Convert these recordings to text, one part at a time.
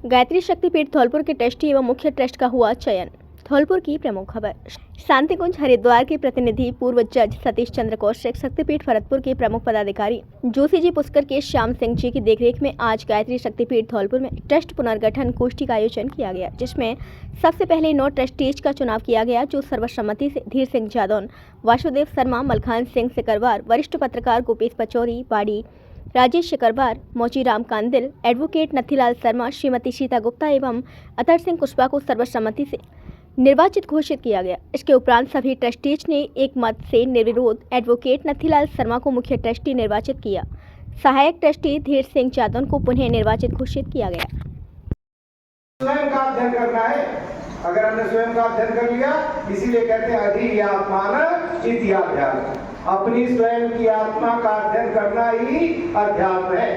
गायत्री शक्तिपीठ धौलपुर के ट्रस्टी एवं मुख्य ट्रस्ट का हुआ चयन। धौलपुर की प्रमुख खबर। शांतिकुंज हरिद्वार के प्रतिनिधि पूर्व जज सतीश चंद्र कौशिक, शक्तिपीठ भरतपुर के प्रमुख पदाधिकारी जोशी जी पुष्कर के श्याम सिंह जी की देखरेख में आज गायत्री शक्तिपीठ धौलपुर में ट्रस्ट पुनर्गठन गोष्ठी का आयोजन किया गया, जिसमें सबसे पहले 9 ट्रस्टीज का चुनाव किया गया, जो सर्वसम्मति से धीर सिंह जादौन, वासुदेव शर्मा, मलखान सिंह सिकरवार, वरिष्ठ पत्रकार गोपेश पचौरी, बाड़ी राजेश शिकरवार, मोचीराम कांदिल, एडवोकेट नथीलाल शर्मा, श्रीमती सीता गुप्ता एवं अतर सिंह कुशवाहा को सर्वसम्मति से निर्वाचित घोषित किया गया। इसके उपरांत सभी ट्रस्टीज ने एक मत से निर्विरोध एडवोकेट नथीलाल शर्मा को मुख्य ट्रस्टी निर्वाचित किया। सहायक ट्रस्टी धीर सिंह जादौन को पुनः निर्वाचित घोषित किया गया। स्वयं का अध्ययन करना है। अगर हमने स्वयं का अध्ययन कर लिया, इसीलिए कहते हैं अधियात्मान इत्याध्यात्म। अपनी स्वयं की आत्मा का अध्ययन करना ही अध्यात्म है।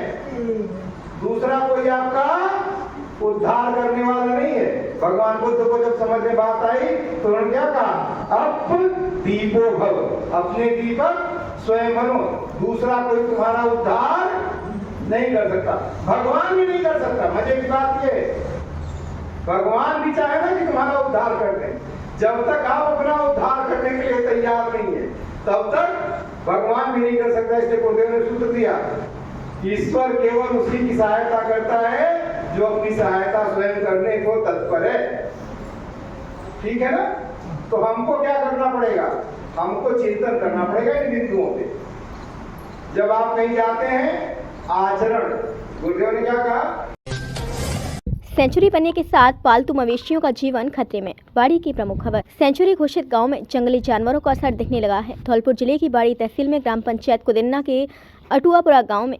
दूसरा कोई आपका उद्धार करने वाला नहीं है। भगवान बुद्ध को जब समझ में बात आई तो उन्होंने क्या कहा? अप दीपो भव, अपने दीपक स्वयं बनो। दूसरा कोई तुम्हारा उद्धार नहीं कर सकता, भगवान भी नहीं कर सकता। मजे की बात ये है, भगवान भी चाहे ना कि तुम्हारा उद्धार कर दे, जब तक आप अपना उद्धार करने के लिए तैयार नहीं है तब तक भगवान भी नहीं कर सकता। इसलिए गुरुदेव ने सूत्र दिया, ईश्वर केवल उसी की सहायता करता है जो अपनी सहायता स्वयं करने को तत्पर है। ठीक है ना? तो हमको क्या करना पड़ेगा? हमको चिंतन करना पड़ेगा इन बिंदुओं पे। जब आप कहीं जाते हैं, आचरण, गुरुदेव ने क्या कहा? सेंचुरी बनने के साथ पालतू मवेशियों का जीवन खतरे में। बाड़ी की प्रमुख खबर। सेंचुरी घोषित गांव में जंगली जानवरों का असर दिखने लगा है। धौलपुर जिले की बाड़ी तहसील में ग्राम पंचायत कुदिन्ना के अटुआपुरा गांव में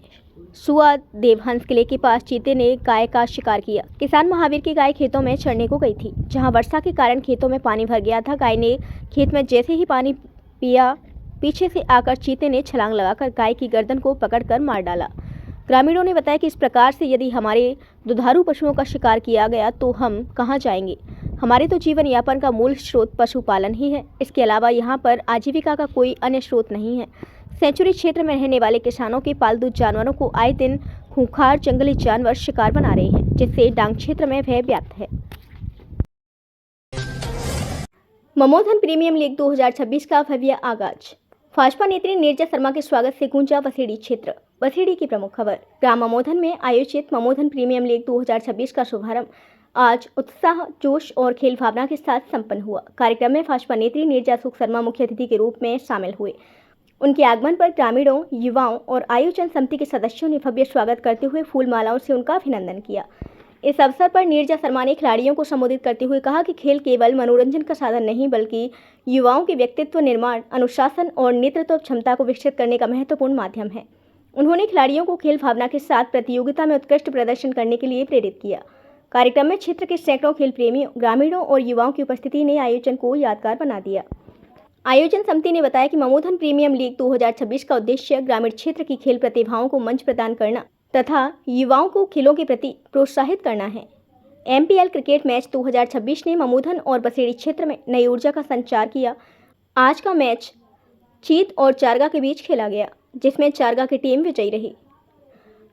सुआ देवहंस किले के पास चीते ने गाय का शिकार किया। किसान महावीर की गाय खेतों में चरने को गई थी, जहां वर्षा के कारण खेतों में पानी भर गया था। गाय ने खेत में जैसे ही पानी पिया, पीछे से आकर चीते ने छलांग लगाकर गाय की गर्दन को पकड़कर मार डाला। ग्रामीणों ने बताया कि इस प्रकार से यदि हमारे दुधारू पशुओं का शिकार किया गया तो हम कहां जाएंगे? हमारे तो जीवन यापन का मूल स्रोत पशुपालन ही है। इसके अलावा यहां पर आजीविका का कोई अन्य स्रोत नहीं है। सेंचुरी क्षेत्र में रहने वाले किसानों के पालतू जानवरों को आए दिन खूंखार जंगली जानवर शिकार बना रहे हैं, जिससे डांग क्षेत्र में भय व्याप्त है। ममोधन प्रीमियम लीग 2026 का भव्य आगाज। भाजपा नेत्री नीरजा शर्मा के स्वागत से गूंजा बसेड़ी क्षेत्र। बसेड़ी की प्रमुख खबर। ग्राम ममोधन में आयोजित ममोधन प्रीमियम लीग 2026 का शुभारंभ आज उत्साह, जोश और खेल भावना के साथ संपन्न हुआ। कार्यक्रम में भाजपा नेत्री नीरजा शर्मा मुख्य अतिथि के रूप में शामिल हुए। उनके आगमन पर ग्रामीणों, युवाओं और आयोजन समिति के सदस्यों ने भव्य स्वागत करते हुए फूल मालाओं से उनका अभिनंदन किया। इस अवसर पर नीरजा शर्मा ने खिलाड़ियों को संबोधित करते हुए कहा कि खेल केवल मनोरंजन का साधन नहीं, बल्कि युवाओं के व्यक्तित्व निर्माण, अनुशासन और नेतृत्व क्षमता को विकसित करने का महत्वपूर्ण माध्यम है। उन्होंने खिलाड़ियों को खेल भावना के साथ प्रतियोगिता में उत्कृष्ट प्रदर्शन करने के लिए प्रेरित किया। कार्यक्रम में क्षेत्र के सैकड़ों खेल प्रेमियों, ग्रामीणों और युवाओं की उपस्थिति ने आयोजन को यादगार बना दिया। आयोजन समिति ने बताया कि ममोधन प्रीमियम लीग 2026 का उद्देश्य ग्रामीण क्षेत्र की खेल प्रतिभाओं को मंच प्रदान करना तथा युवाओं को खेलों के प्रति प्रोत्साहित करना है। MPL क्रिकेट मैच 2026 ने ममोधन और बसेड़ी क्षेत्र में नई ऊर्जा का संचार किया। आज का मैच चीत और चारगा के बीच खेला गया, जिसमें चारगा की टीम विजयी रही।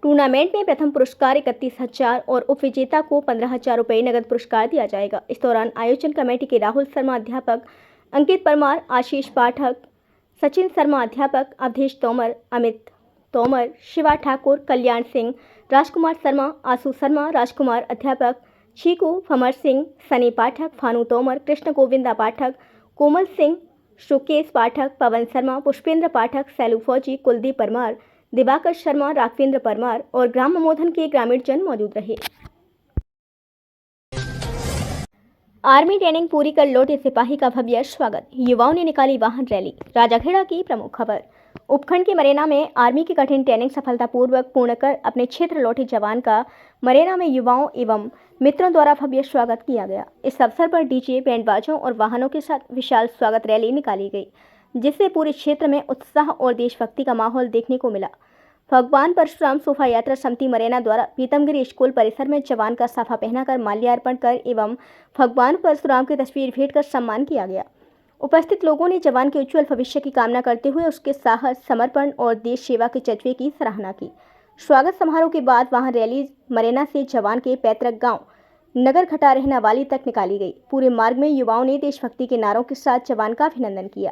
टूर्नामेंट में प्रथम पुरस्कार 31,000 और उपविजेता को 15,000 रुपये नगद पुरस्कार दिया जाएगा। इस दौरान आयोजन कमेटी के राहुल शर्मा अध्यापक, अंकित परमार, आशीष पाठक, सचिन शर्मा अध्यापक, अवधेश तोमर, अमित तोमर, शिवा ठाकुर, कल्याण सिंह, राजकुमार शर्मा, आशु शर्मा, राजकुमार अध्यापक, चीकू, भमर सिंह, सनी पाठक, भानु तोमर, कृष्ण गोविंदा पाठक, कोमल सिंह, सुकेश पाठक, पवन शर्मा, पुष्पेंद्र पाठक, सैलू फौजी, कुलदीप परमार, दिवाकर शर्मा, राघवेंद्र परमार और ग्राम ममोधन के ग्रामीण जन मौजूद रहे। आर्मी ट्रेनिंग पूरी कर लौटे सिपाही का भव्य स्वागत। युवाओं ने निकाली वाहन रैली। राजाखेड़ा की प्रमुख खबर। उपखंड के मरेना में आर्मी की कठिन ट्रेनिंग सफलतापूर्वक पूर्ण कर अपने क्षेत्र लौटे जवान का मरेना में युवाओं एवं मित्रों द्वारा भव्य स्वागत किया गया। इस अवसर पर डीजे, बैंड बाजों और वाहनों के साथ विशाल स्वागत रैली निकाली गई, जिससे पूरे क्षेत्र में उत्साह और देशभक्ति का माहौल देखने को मिला। भगवान परशुराम शोभा यात्रा समिति मरेना द्वारा पीतमगिरी स्कूल परिसर में जवान का साफा पहनाकर माल्यार्पण कर एवं भगवान परशुराम की तस्वीर भेंट कर सम्मान किया गया। उपस्थित लोगों ने जवान के उज्जवल भविष्य की कामना करते हुए उसके साहस, समर्पण और देश सेवा के जज्बे की सराहना की। स्वागत समारोह के बाद वहां रैली मरेना से जवान के पैतृक गांव नगर घटा रहना वाली तक निकाली गई। पूरे मार्ग में युवाओं ने देशभक्ति के नारों के साथ जवान का अभिनंदन किया।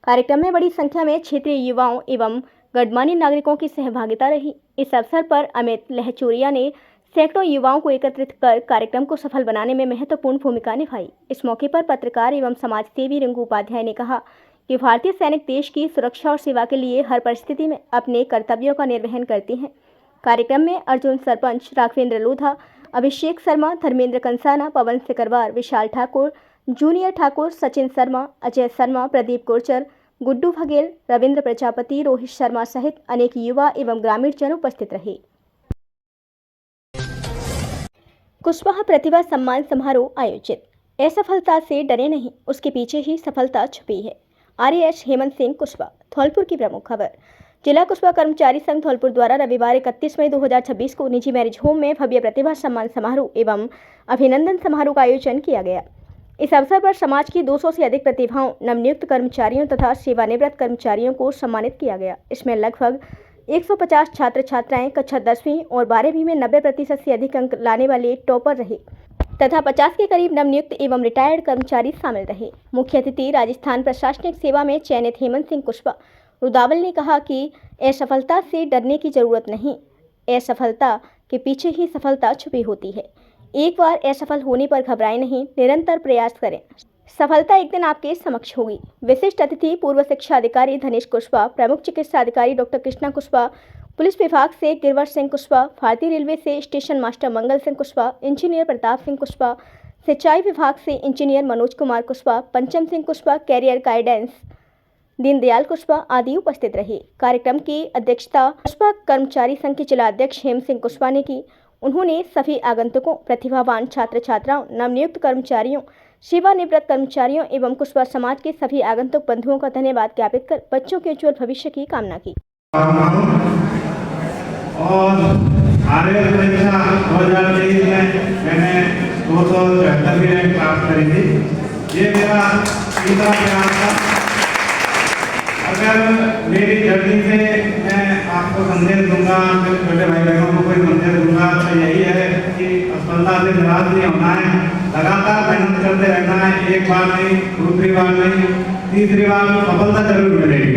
कार्यक्रम में बड़ी संख्या में क्षेत्रीय युवाओं एवं गणमान्य नागरिकों की सहभागिता रही। इस अवसर पर अमित लहचोरिया ने सैकड़ों युवाओं को एकत्रित कर कार्यक्रम को सफल बनाने में महत्वपूर्ण भूमिका निभाई। इस मौके पर पत्रकार एवं समाजसेवी रिंकू उपाध्याय ने कहा कि भारतीय सैनिक देश की सुरक्षा और सेवा के लिए हर परिस्थिति में अपने कर्तव्यों का निर्वहन करते हैं। कार्यक्रम में अर्जुन सरपंच, राघवेंद्र लोधा, अभिषेक शर्मा, धर्मेंद्र कंसाना, पवन सिकरवार, विशाल ठाकुर, जूनियर ठाकुर, सचिन शर्मा, अजय शर्मा, प्रदीप गुर्जर, गुड्डू बघेल, रविंद्र प्रजापति, रोहित शर्मा सहित अनेक युवा एवं ग्रामीण जन उपस्थित रहे। कुशवाहा प्रतिभा सम्मान समारोह आयोजित। असफलता से डरे नहीं, उसके पीछे ही सफलता छुपी है। आरएएस हेमंत सिंह कुशवाहा। धौलपुर की प्रमुख खबर। जिला कुशवाहा कर्मचारी संघ धौलपुर द्वारा रविवार 31 मई 2026 को निजी मैरिज होम में भव्य प्रतिभा सम्मान समारोह एवं अभिनंदन समारोह का आयोजन किया गया। इस अवसर पर समाज की 200 से अधिक प्रतिभाओं, नवनियुक्त कर्मचारियों तथा सेवानिवृत्त कर्मचारियों को सम्मानित किया गया। इसमें लगभग 150 छात्र छात्राएं कक्षा 10वीं और 12वीं में 90% से अधिक अंक लाने वाले टॉपर रहे तथा 50 के करीब नवनियुक्त एवं रिटायर्ड कर्मचारी शामिल रहे। मुख्य अतिथि राजस्थान प्रशासनिक सेवा में चयनित हेमंत सिंह कुशवाहा रुदावल ने कहा कि असफलता से डरने की जरूरत नहीं, असफलता के पीछे ही सफलता छुपी होती है। एक बार असफल होने पर घबराएं नहीं, निरंतर प्रयास करें, सफलता एक दिन आपके समक्ष होगी। विशिष्ट अतिथि पूर्व शिक्षा अधिकारी धनेश कुशवाहा, प्रमुख चिकित्सा अधिकारी डॉक्टर कृष्णा कुशवाहा, पुलिस विभाग से गिरवर सिंह कुशवाहा, भारतीय रेलवे से station master Mangal Singh Kushwaha, engineer Pratap Singh Kushwaha, सिंचाई विभाग से इंजीनियर मनोज कुमार कुशवाहा, पंचम सिंह कुशवाहा, कैरियर गाइडेंस दीनदयाल कुशवाहा आदि उपस्थित रहे। कार्यक्रम की अध्यक्षता कुशवाहा कर्मचारी संघ के जिला अध्यक्ष हेम सिंह कुशवाहा ने की। उन्होंने सभी आगंतुकों, प्रतिभावान छात्र छात्राओं, नवनियुक्त कर्मचारियों, सेवानिवृत्त कर्मचारियों एवं कुशवाहा समाज के सभी आगंतुक बंधुओं का धन्यवाद ज्ञापित कर बच्चों के उज्जवल भविष्य की कामना की। और आरएएस परीक्षा 2023 में मैंने 274 रैंक प्राप्त करी थी। ये मेरा तीसरा प्रयास था। अगर मेरी जर्नी से मैं आपको संदेश दूंगा, छोटे भाई बहनों को कोई संदेश दूंगा तो यही है कि असफलता से निराश नहीं होना है, लगातार मेहनत करते रहना है। एक बार नहीं, दूसरी बार नहीं, तीसरी बार तो सफलता जरूर मिलेगी।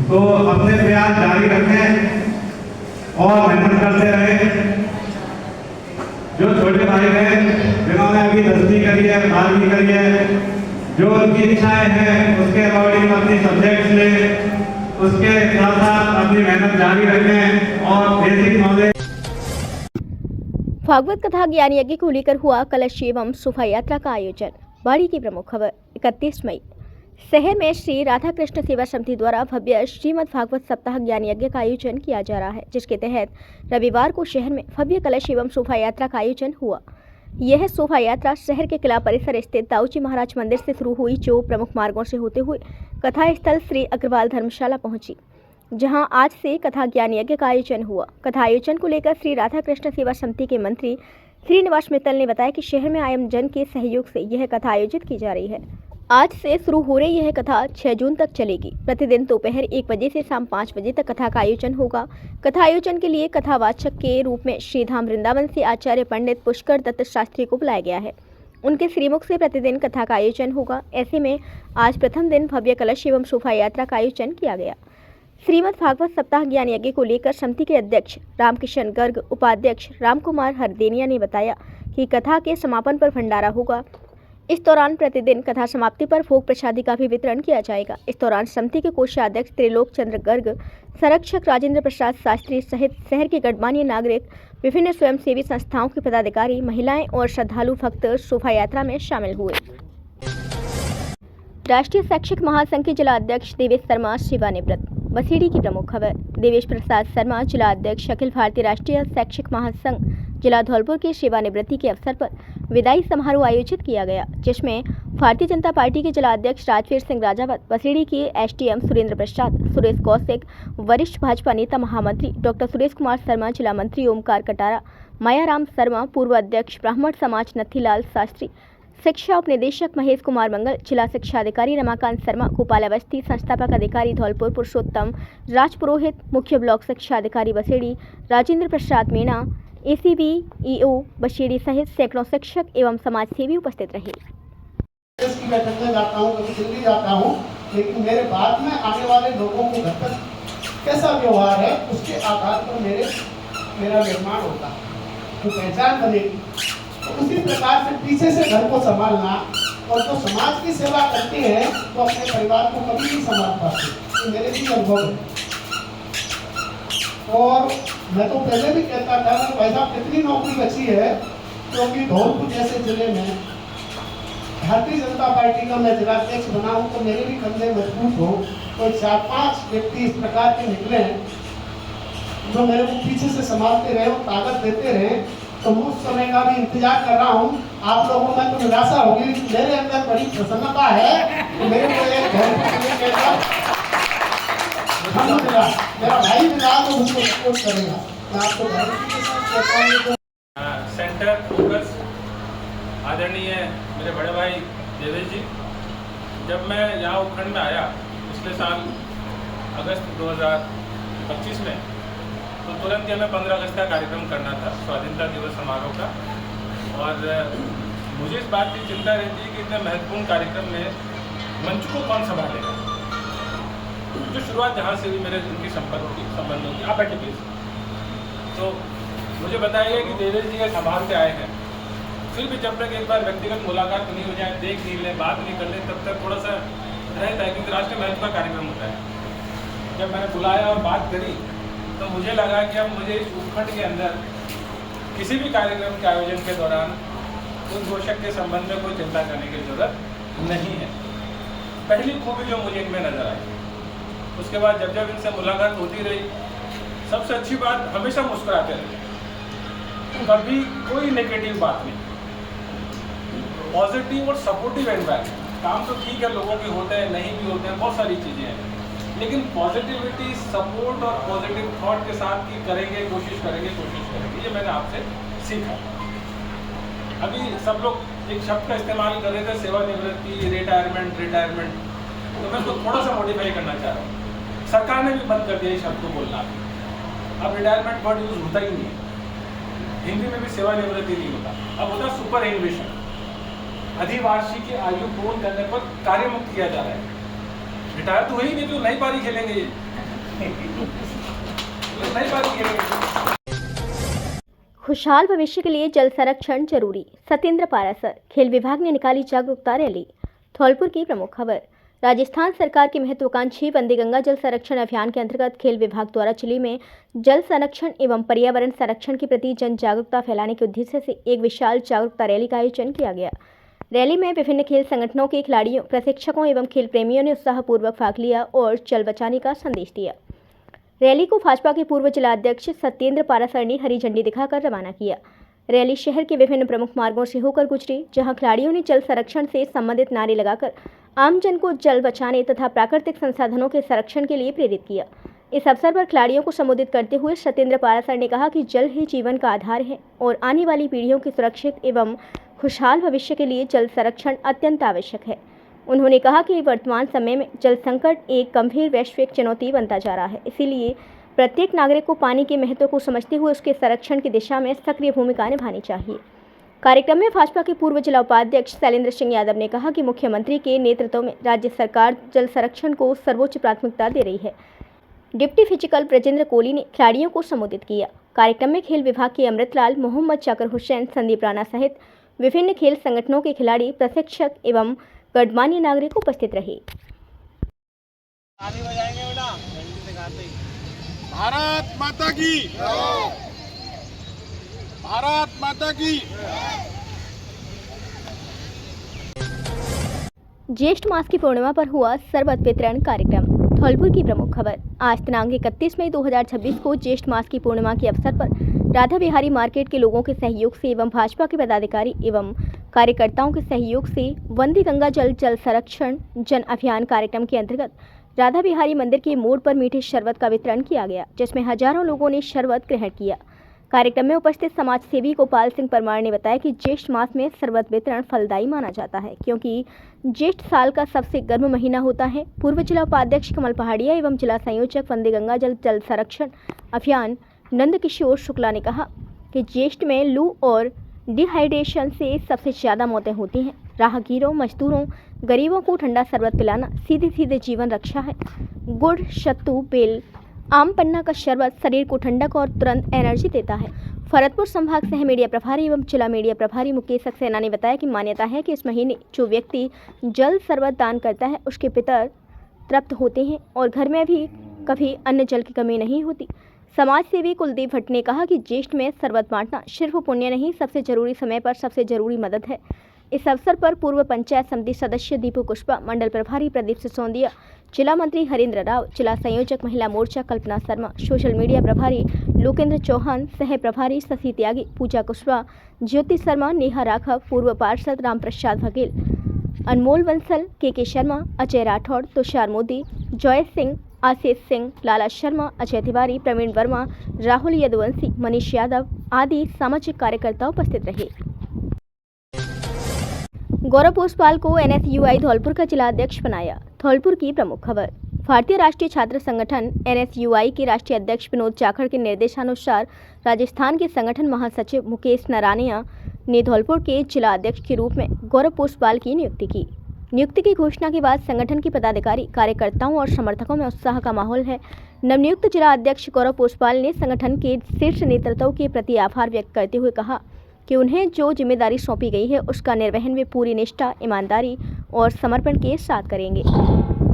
तो अपने प्रयास जारी रखें और मेहनत करते रहे। जो छोटे भाई बहन जिन्होंने अभी 10वीं करी है, 12वीं करी है, जो उनकी इच्छाएं हैं उसके अकॉर्डिंग अपनी सब्जेक्ट्स लें, उसके साथ साथ अपनी मेहनत जारी रखें और बेसिक नॉलेज। भागवत कथा ज्ञान यज्ञ को लेकर हुआ कलश एवं शोभा यात्रा का आयोजन। बाड़ी की प्रमुख खबर। 31 मई शहर में श्री राधा कृष्ण सेवा समिति द्वारा भव्य श्रीमद् भागवत सप्ताह ज्ञान यज्ञ का आयोजन किया जा रहा है, जिसके तहत रविवार को शहर में भव्य कलश एवं शोभा यात्रा का आयोजन हुआ। यह शोभा यात्रा शहर के किला परिसर स्थित दाऊजी महाराज मंदिर से शुरू हुई, जो प्रमुख मार्गों से होते हुए कथा स्थल श्री अग्रवाल धर्मशाला पहुंची, जहां आज से कथा ज्ञान यज्ञ का आयोजन हुआ। कथा आयोजन को लेकर श्री राधा कृष्ण सेवा समिति के मंत्री श्रीनिवास मित्तल ने बताया कि शहर में आम जन के सहयोग से यह कथा आयोजित की जा रही है। आज से शुरू हो रही यह कथा 6 जून तक चलेगी। प्रतिदिन दोपहर 1 बजे से शाम 5 बजे तक कथा का आयोजन होगा। कथा आयोजन के लिए कथावाचक के रूप में श्रीधाम वृंदावन से आचार्य पंडित पुष्कर दत्त शास्त्री को बुलाया गया है। उनके श्रीमुख से प्रतिदिन कथा का आयोजन होगा। ऐसे में आज प्रथम दिन भव्य कलश एवं शोभा यात्रा का आयोजन किया गया। श्रीमद् भागवत सप्ताह ज्ञान यज्ञ को लेकर समिति के अध्यक्ष रामकिशन गर्ग, उपाध्यक्ष रामकुमार हरदेनिया ने बताया कि कथा के समापन पर भंडारा होगा। इस दौरान प्रतिदिन कथा समाप्ति पर भोग प्रसादी का भी वितरण किया जाएगा। इस दौरान समिति के कोषाध्यक्ष त्रिलोक चंद्र गर्ग, संरक्षक राजेंद्र प्रसाद शास्त्री सहित शहर के गणमान्य नागरिक, विभिन्न स्वयंसेवी संस्थाओं के पदाधिकारी, महिलाएं और श्रद्धालु भक्त शोभा यात्रा में शामिल हुए। राष्ट्रीय शैक्षिक महासंघ के जिला अध्यक्ष देवेश शर्मा सेवानिवृत्त। बसीड़ी की प्रमुख खबर। देवेश प्रसाद शर्मा जिला अध्यक्ष अखिल भारतीय राष्ट्रीय शैक्षिक महासंघ जिला धौलपुर की सेवानिवृत्ति के अवसर पर विदाई समारोह आयोजित किया गया, जिसमें भारतीय जनता पार्टी के जिला अध्यक्ष राजवीर सिंह राजावत, बसीड़ी के एसडीएम सुरेंद्र प्रसाद, सुरेश कौशिक, वरिष्ठ भाजपा नेता महामंत्री डॉक्टर सुरेश कुमार शर्मा, जिला मंत्री ओमकार कटारा, मायाराम शर्मा, पूर्व अध्यक्ष ब्राह्मण समाज नथीलाल शास्त्री शिक्षा उप निदेशक महेश कुमार मंगल, जिला शिक्षा अधिकारी रमाकांत शर्मा, गोपाल अवस्थी, संस्थापक अधिकारी धौलपुर पुरुषोत्तम राजपुरोहित, मुख्य ब्लॉक शिक्षा अधिकारी बसेड़ी राजेंद्र प्रसाद मीणा, ACB EO बसेड़ी सहित सैकड़ों शिक्षक एवं समाजसेवी उपस्थित रहे। की बैठक में जाता हूँ, कभी दिल्ली जाता हूँ, लेकिन मेरे बाद में आने वाले लोगों को घर पर कैसा व्यवहार है उसके आधार पर मेरा निर्माण होता है, तो पहचान बनेगी। तो उसी प्रकार से पीछे से घर को संभालना, और जो समाज की सेवा करते हैं तो अपने परिवार को कभी नहीं संभाल पाते, तो मेरे भी अनुभव है। और मैं तो पहले भी कहता था कि भाई साहब कितनी नौकरी बची है, क्योंकि धौलपुर जैसे जिले में भारतीय जनता पार्टी का मैं जिलाध्यक्ष बना हूँ, तो मेरे भी कंधे मजबूत हो। तो 4-5 व्यक्ति इस प्रकार के निकले जो मेरे को पीछे से संभालते रहे और ताकत देते रहे। तो मैं उस समय का भी इंतजार कर रहा हूँ। आप लोगों में तो निराशा होगी, मेरे अंदर बड़ी प्रसन्नता है तो मेरे को एक मेरा भाई मिला तो मुझको सपोर्ट करेगा। मैं आपको सेंटर फोकस आदरणीय मेरे बड़े भाई देवेश जी, जब मैं यहाँ उपखंड में आया पिछले साल अगस्त 2025 में, तो तुरंत ही हमें 15 अगस्त का कार्यक्रम करना था, स्वाधीनता दिवस समारोह का। और मुझे इस बात की चिंता रहती है कि इतने महत्वपूर्ण कार्यक्रम में मंच को कौन संभालेगा। जो शुरुआत जहाँ से भी मेरे उनकी संबंध होगी, आप बैठे प्लीज। तो मुझे बताइए कि देवेश जी संभाल के आए हैं, फिर भी जब तक एक बार व्यक्तिगत मुलाकात नहीं हो जाए, देख नहीं ले, बात नहीं कर ले, तब तक थोड़ा सा रहता है, क्योंकि राष्ट्रीय महत्व का कार्यक्रम होता है। जब मैंने बुलाया और बात करी तो मुझे लगा कि अब मुझे इस उपखंड के अंदर किसी भी कार्यक्रम के आयोजन के दौरान उस घोषक के संबंध में कोई चिंता करने की जरूरत नहीं है। पहली खूबी जो मुझे इनमें नजर आई, उसके बाद जब जब इनसे मुलाकात होती रही, सबसे अच्छी बात हमेशा मुस्कुराते रहे, कभी कोई नेगेटिव बात नहीं, पॉजिटिव और सपोर्टिव एनवायरमेंट। काम तो ठीक है, लोगों के होते हैं, नहीं भी होते हैं, बहुत सारी चीज़ें हैं, लेकिन पॉजिटिविटी, सपोर्ट और पॉजिटिव थॉट के साथ की करेंगे, कोशिश करेंगे, ये मैंने आपसे सीखा। अभी सब लोग एक शब्द का इस्तेमाल कर रहे थे, सेवानिवृत्ति, रिटायरमेंट, तो मैं उसको थोड़ा सा मॉडिफाई करना चाह रहा हूँ। सरकार ने भी बंद कर दिया इस शब्द को बोलना, अब रिटायरमेंट वर्ड यूज होता ही नहीं है। हिंदी में भी सेवानिवृत्ति नहीं होता, अब होता है सुपर एन्युएशन। अधिवार्षिक की आयु पूर्ण करने पर कार्य मुक्त किया जा रहा है। रिटायर तो हुई नहीं, तो नई पारी खेलेंगे ये नई पारी खेलेंगे। खुशहाल भविष्य के लिए जल संरक्षण जरूरी, सत्येंद्र पारासर। खेल विभाग ने निकाली जागरूकता रैली। धौलपुर की प्रमुख खबर। राजस्थान सरकार की महत्वाकांक्षी वंदे गंगा जल संरक्षण अभियान के अंतर्गत खेल विभाग द्वारा चिली में जल संरक्षण एवं पर्यावरण संरक्षण के प्रति जन जागरूकता फैलाने के उद्देश्य से एक विशाल जागरूकता रैली का आयोजन किया गया। रैली में विभिन्न खेल संगठनों के खिलाड़ियों, प्रशिक्षकों एवं खेल प्रेमियों ने उत्साहपूर्वक भाग लिया और जल बचाने का संदेश दिया। रैली को भाजपा के पूर्व जिला अध्यक्ष सत्येंद्र पारासर ने हरी झंडी दिखाकर रवाना किया। रैली शहर के विभिन्न प्रमुख मार्गों से होकर गुजरी, जहां खिलाड़ियों ने जल संरक्षण से संबंधित नारे लगाकर आमजन को जल बचाने तथा प्राकृतिक संसाधनों के संरक्षण के लिए प्रेरित किया। इस अवसर पर खिलाड़ियों को संबोधित करते हुए सत्येंद्र पारासर ने कहा कि जल ही जीवन का आधार है और आने वाली पीढ़ियों के सुरक्षित एवं खुशहाल भविष्य के लिए जल संरक्षण अत्यंत आवश्यक है। उन्होंने कहा कि वर्तमान समय में जल संकट एक गंभीर वैश्विक चुनौती बनता जा रहा है, इसीलिए प्रत्येक नागरिक को पानी के महत्व को समझते हुए उसके संरक्षण की दिशा में सक्रिय भूमिका निभानी चाहिए। कार्यक्रम में भाजपा के पूर्व जिला उपाध्यक्ष शैलेंद्र सिंह यादव ने कहा कि मुख्यमंत्री के नेतृत्व में राज्य सरकार जल संरक्षण को सर्वोच्च प्राथमिकता दे रही है। डिप्टी फिजिकल ब्रजेंद्र कोहली ने खिलाड़ियों को संबोधित किया। कार्यक्रम में खेल विभाग के अमृतलाल, मोहम्मद जाकिर हुसैन, संदीप राणा सहित विभिन्न खेल संगठनों के खिलाड़ी, प्रशिक्षक एवं गणमान्य नागरिक उपस्थित रहे। भारत माता की, भारत माता की। ज्येष्ठ मास की पूर्णिमा पर हुआ शरबत वितरण कार्यक्रम। धौलपुर की प्रमुख खबर। आज दिनांक 31 मई 2026 को ज्येष्ठ मास की पूर्णिमा के अवसर पर राधा बिहारी मार्केट के लोगों के सहयोग से एवं भाजपा के पदाधिकारी एवं कार्यकर्ताओं के सहयोग से वंदे गंगा जल संरक्षण जन अभियान कार्यक्रम के अंतर्गत राधा बिहारी मंदिर के मोड़ पर मीठे शरबत का वितरण किया गया, जिसमें हजारों लोगों ने शरबत ग्रहण किया। कार्यक्रम में उपस्थित समाज सेवी गोपाल सिंह परमार ने बताया कि ज्येष्ठ मास में शरबत वितरण फलदायी माना जाता है, क्योंकि ज्येष्ठ साल का सबसे गर्म महीना होता है। पूर्व जिला उपाध्यक्ष कमल पहाड़िया एवं जिला संयोजक वंदे गंगा जल संरक्षण अभियान नंद किशोर शुक्ला ने कहा कि ज्येष्ठ में लू और डिहाइड्रेशन से सबसे ज़्यादा मौतें होती हैं। राहगीरों, मजदूरों, गरीबों को ठंडा शरबत पिलाना सीधे सीधे जीवन रक्षा है। गुड़, सत्तू, बेल, आम पन्ना का शरबत शरीर को ठंडक और तुरंत एनर्जी देता है। भरतपुर संभाग सह मीडिया प्रभारी एवं जिला मीडिया प्रभारी मुकेश सक्सेना ने बताया कि मान्यता है कि इस महीने जो व्यक्ति जल शरबत दान करता है उसके पितर तृप्त होते हैं और घर में भी कभी अन्न जल की कमी नहीं होती। समाज सेवी कुलदीप भट्ट ने कहा कि ज्येष्ठ में शरबत बांटना सिर्फ पुण्य नहीं, सबसे जरूरी समय पर सबसे जरूरी मदद है। इस अवसर पर पूर्व पंचायत समिति सदस्य दीपू कुशवा, मंडल प्रभारी प्रदीप सिसोदिया, जिला मंत्री हरींद्र राव, जिला संयोजक महिला मोर्चा कल्पना शर्मा, सोशल मीडिया प्रभारी लोकेंद्र चौहान, सह प्रभारी शशि त्यागी, पूजा कुशवा, ज्योति शर्मा, नेहा राघव, पूर्व पार्षद राम प्रसाद बघेल, अनमोल बंसल, के शर्मा, अजय राठौड़, तुषार मोदी, जॉय सिंह, आशीष सिंह, लाला शर्मा, अजय तिवारी, प्रवीण वर्मा, राहुल यदुवंशी, मनीष यादव आदि सामाजिक कार्यकर्ता उपस्थित रहे। गौरव पोसपाल को NSUI धौलपुर का जिला अध्यक्ष बनाया। धौलपुर की प्रमुख खबर। भारतीय राष्ट्रीय छात्र संगठन NSUI के राष्ट्रीय अध्यक्ष विनोद जाखड़ के निर्देशानुसार राजस्थान के संगठन महासचिव मुकेश नारायणिया ने धौलपुर के जिला अध्यक्ष के रूप में गौरव पोसपाल की नियुक्ति की। नियुक्ति की घोषणा के बाद संगठन के पदाधिकारी, कार्यकर्ताओं और समर्थकों में उत्साह का माहौल है। नवनियुक्त जिला अध्यक्ष गौरव पोसपाल ने संगठन के शीर्ष नेतृत्व के प्रति आभार व्यक्त करते हुए कहा कि उन्हें जो जिम्मेदारी सौंपी गई है उसका निर्वहन वे पूरी निष्ठा, ईमानदारी और समर्पण के साथ करेंगे।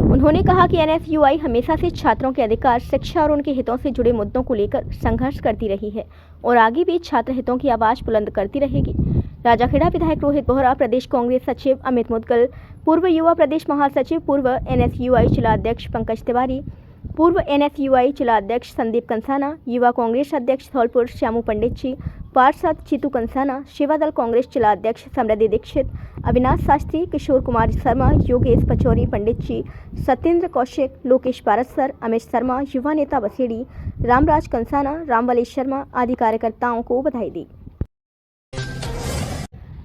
उन्होंने कहा कि NSUI हमेशा से छात्रों के अधिकार, शिक्षा और उनके हितों से जुड़े मुद्दों को लेकर संघर्ष करती रही है और आगे भी छात्र हितों की आवाज़ बुलंद करती रहेगी। राजाखेड़ा विधायक रोहित बोहरा, प्रदेश कांग्रेस सचिव अमित मुदगल, पूर्व युवा प्रदेश महासचिव, पूर्व NSUI जिला अध्यक्ष पंकज तिवारी, पूर्व NSUI जिला अध्यक्ष संदीप कंसाना, युवा कांग्रेस अध्यक्ष धौलपुर श्यामू पंडित जी, पार्षद जीतू कंसाना, सेवादल कांग्रेस जिला अध्यक्ष समृद्धि दीक्षित, अविनाश शास्त्री, किशोर कुमार शर्मा, योगेश पचौरी पंडित जी, सत्येंद्र कौशिक, लोकेश पारसर, अमित शर्मा, युवा नेता बसेड़ी, रामराज कंसाना, रामवली शर्मा आदि कार्यकर्ताओं को बधाई दी।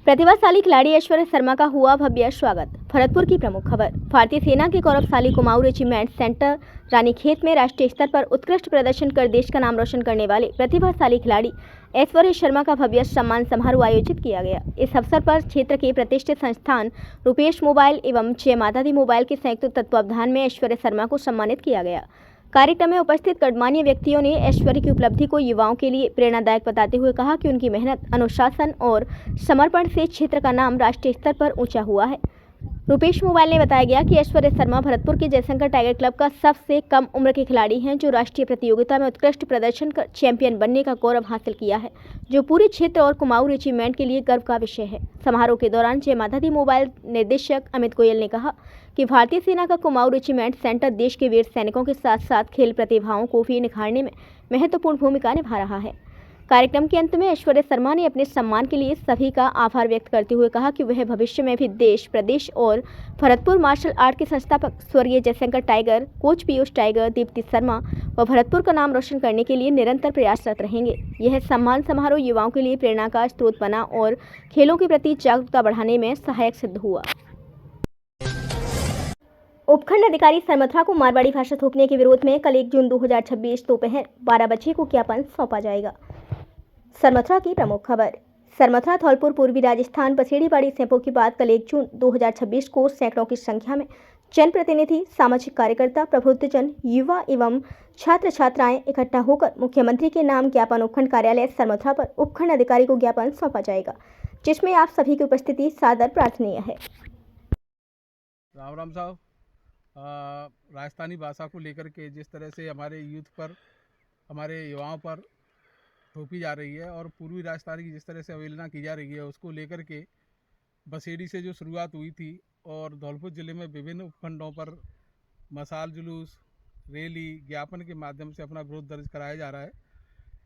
प्रतिभाशाली खिलाड़ी ऐश्वर्या शर्मा का हुआ भव्य स्वागत। भरतपुर की प्रमुख खबर। भारतीय सेना के गौरवशाली कुमाऊं रेजिमेंट सेंटर रानीखेत में राष्ट्रीय स्तर पर उत्कृष्ट प्रदर्शन कर देश का नाम रोशन करने वाले प्रतिभाशाली खिलाड़ी ऐश्वर्या शर्मा का भव्य सम्मान समारोह आयोजित किया गया। इस अवसर पर क्षेत्र के प्रतिष्ठित संस्थान रुपेश मोबाइल एवं जय माता दी मोबाइल के संयुक्त तत्वावधान में ऐश्वर्या शर्मा को सम्मानित किया गया। कार्यक्रम में उपस्थित गणमान्य व्यक्तियों ने ऐश्वर्या की उपलब्धि को युवाओं के लिए प्रेरणादायक बताते हुए कहा कि उनकी मेहनत, अनुशासन और समर्पण से क्षेत्र का नाम राष्ट्रीय स्तर पर ऊंचा हुआ है। रुपेश मोबाइल ने बताया गया कि ऐश्वर्या शर्मा भरतपुर के जयशंकर टाइगर क्लब का सबसे कम उम्र के खिलाड़ी हैं जो राष्ट्रीय प्रतियोगिता में उत्कृष्ट प्रदर्शन कर चैंपियन बनने का गौरव हासिल किया है, जो पूरे क्षेत्र और कुमाऊं रेजिमेंट के लिए गर्व का विषय है। समारोह के दौरान जय माता दी मोबाइल निर्देशक अमित गोयल ने कहा कि भारतीय सेना का कुमाऊं रेजिमेंट सेंटर देश के वीर सैनिकों के साथ साथ खेल प्रतिभाओं को भी निखारने में महत्वपूर्ण भूमिका निभा रहा है। कार्यक्रम के अंत में ऐश्वर्या शर्मा ने अपने सम्मान के लिए सभी का आभार व्यक्त करते हुए कहा कि वह भविष्य में भी देश, प्रदेश और भरतपुर मार्शल आर्ट के संस्थापक स्वर्गीय Jaishankar tiger, coach Piyush tiger, Deepti Sharma व भरतपुर का नाम रोशन करने के लिए निरंतर प्रयासरत रहेंगे। यह सम्मान समारोह युवाओं के लिए प्रेरणा का स्रोत बना और खेलों के प्रति जागरूकता बढ़ाने में सहायक सिद्ध हुआ। उपखंड अधिकारी सरमथरा को मारवाड़ी भाषा थोपने के विरोध में कल 1 जून 2026 दोपहर 12 बजे को ज्ञापन सौंपा जाएगा। सरमथरा की प्रमुख खबर। सरमथरा धौलपुर पूर्वी राजस्थान बसेड़ीबाड़ी सेंपो की बात कल 1 जून 2026 को सैकड़ों की संख्या में जनप्रतिनिधि, सामाजिक कार्यकर्ता, प्रबुद्धजन, युवा एवं छात्र छात्राएं इकट्ठा होकर मुख्यमंत्री के नाम ज्ञापन उपखंड कार्यालय सरमथरा पर उपखंड अधिकारी को ज्ञापन सौंपा जाएगा, जिसमें आप सभी की उपस्थिति सादर प्रार्थनीय है। राम साहब, राजस्थानी भाषा को लेकर के जिस तरह से हमारे यूथ पर, हमारे युवाओं पर थोपी जा रही है और पूर्वी राजस्थान की जिस तरह से अवहेलना की जा रही है, उसको लेकर के बसेड़ी से जो शुरुआत हुई थी और धौलपुर ज़िले में विभिन्न उपखंडों पर मशाल जुलूस, रैली, ज्ञापन के माध्यम से अपना विरोध दर्ज कराया जा रहा है।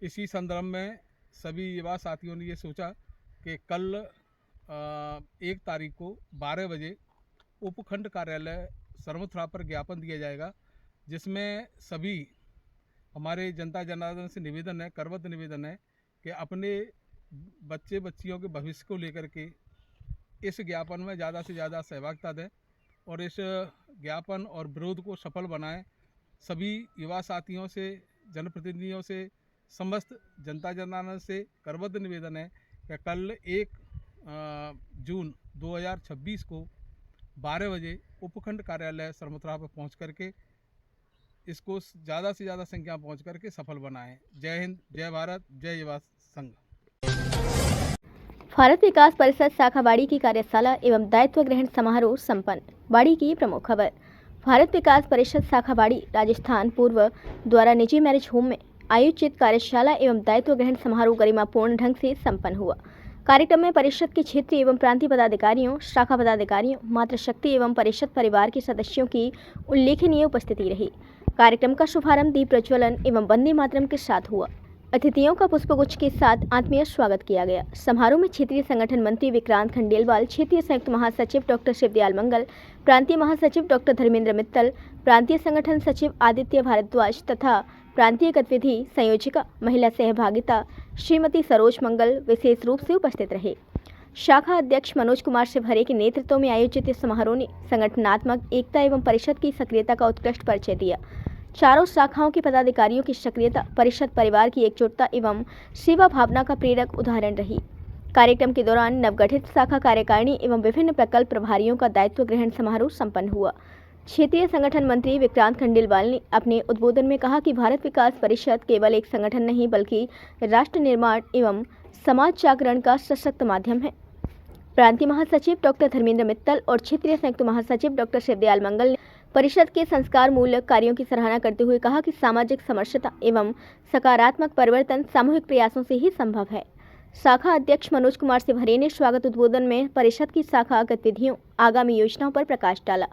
इसी संदर्भ में सभी युवा साथियों ने ये सोचा कि कल 1 तारीख को 12 बजे उपखंड कार्यालय सरमथरा पर ज्ञापन दिया जाएगा, जिसमें सभी हमारे जनता जनार्दन से निवेदन है, करबद्ध निवेदन है कि अपने बच्चे बच्चियों के भविष्य को लेकर के इस ज्ञापन में ज़्यादा से ज़्यादा सहभागिता दें और इस ज्ञापन और विरोध को सफल बनाएं। सभी युवा साथियों से, जनप्रतिनिधियों से, समस्त जनता जनार्दन से करबद्ध निवेदन है कि कल 1 जून 2026 को 12 बजे उपखंड कार्यालय सरमथुरा पर पहुंच करके इसको ज़्यादा से ज़्यादा संख्या में पहुंच करके सफल बनाएं। जय हिंद, जय भारत, जय युवा संघ। भारत विकास परिषद शाखा बाड़ी की कार्यशाला एवं दायित्व ग्रहण समारोह संपन्न। बाड़ी की प्रमुख खबर। भारत विकास परिषद शाखा बाड़ी राजस्थान पूर्व द्वारा निजी मैरिज होम में आयोजित कार्यशाला एवं दायित्व ग्रहण समारोह गरिमापूर्ण ढंग से संपन्न हुआ। कार्यक्रम में परिषद के क्षेत्रीय एवं प्रांतीय पदाधिकारियों, शाखा पदाधिकारियों, मातृशक्ति एवं परिषद परिवार के सदस्यों की उल्लेखनीय उपस्थिति रही। कार्यक्रम का शुभारंभ दीप प्रज्वलन एवं वंदे मातरम के साथ हुआ। अतिथियों का पुष्पगुच्छ के साथ आत्मीय स्वागत किया गया। समारोह में क्षेत्रीय संगठन मंत्री विक्रांत खंडेलवाल, क्षेत्रीय संयुक्त महासचिव डॉक्टर शिवदयाल मंगल, प्रांतीय महासचिव डॉक्टर धर्मेंद्र मित्तल, प्रांतीय संगठन सचिव आदित्य भारद्वाज तथा प्रांतीय गतिविधि संयोजिका महिला सहभागिता श्रीमती सरोज मंगल विशेष रूप से उपस्थित रहे। शाखा अध्यक्ष मनोज कुमार शिवहरे के नेतृत्व में आयोजित इस समारोह ने संगठनात्मक एकता एवं परिषद की सक्रियता का उत्कृष्ट परिचय दिया। चारों शाखाओं के पदाधिकारियों की सक्रियता परिषद परिवार की एकजुटता एवं सेवा भावना का प्रेरक उदाहरण रही। कार्यक्रम के दौरान नवगठित शाखा कार्यकारिणी एवं विभिन्न प्रकल्प प्रभारियों का दायित्व ग्रहण समारोह संपन्न हुआ। क्षेत्रीय संगठन मंत्री विक्रांत खंडेलवाल ने अपने उद्बोधन में कहा कि भारत विकास परिषद केवल एक संगठन नहीं बल्कि राष्ट्र निर्माण एवं समाज जागरण का सशक्त माध्यम है। प्रांतीय महासचिव डॉक्टर धर्मेंद्र मित्तल और क्षेत्रीय संयुक्त महासचिव डॉक्टर शिवदयाल मंगल ने परिषद के संस्कार मूलक कार्यों की सराहना करते हुए कहा कि सामाजिक समरसता एवं सकारात्मक परिवर्तन सामूहिक प्रयासों से ही संभव है। शाखा अध्यक्ष मनोज कुमार शिवहरे ने स्वागत उद्बोधन में परिषद की शाखा गतिविधियों, आगामी योजनाओं पर प्रकाश डाला।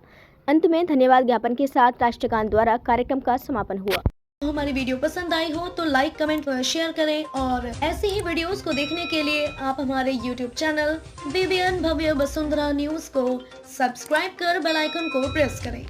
अंत में धन्यवाद ज्ञापन के साथ राष्ट्रगान द्वारा कार्यक्रम का समापन हुआ। हमारी वीडियो पसंद आई हो तो लाइक, कमेंट व शेयर करें और ऐसे ही वीडियोस को देखने के लिए आप हमारे YouTube चैनल BBN भव्य वसुंधरा न्यूज को सब्सक्राइब कर बेल आइकन को प्रेस करें।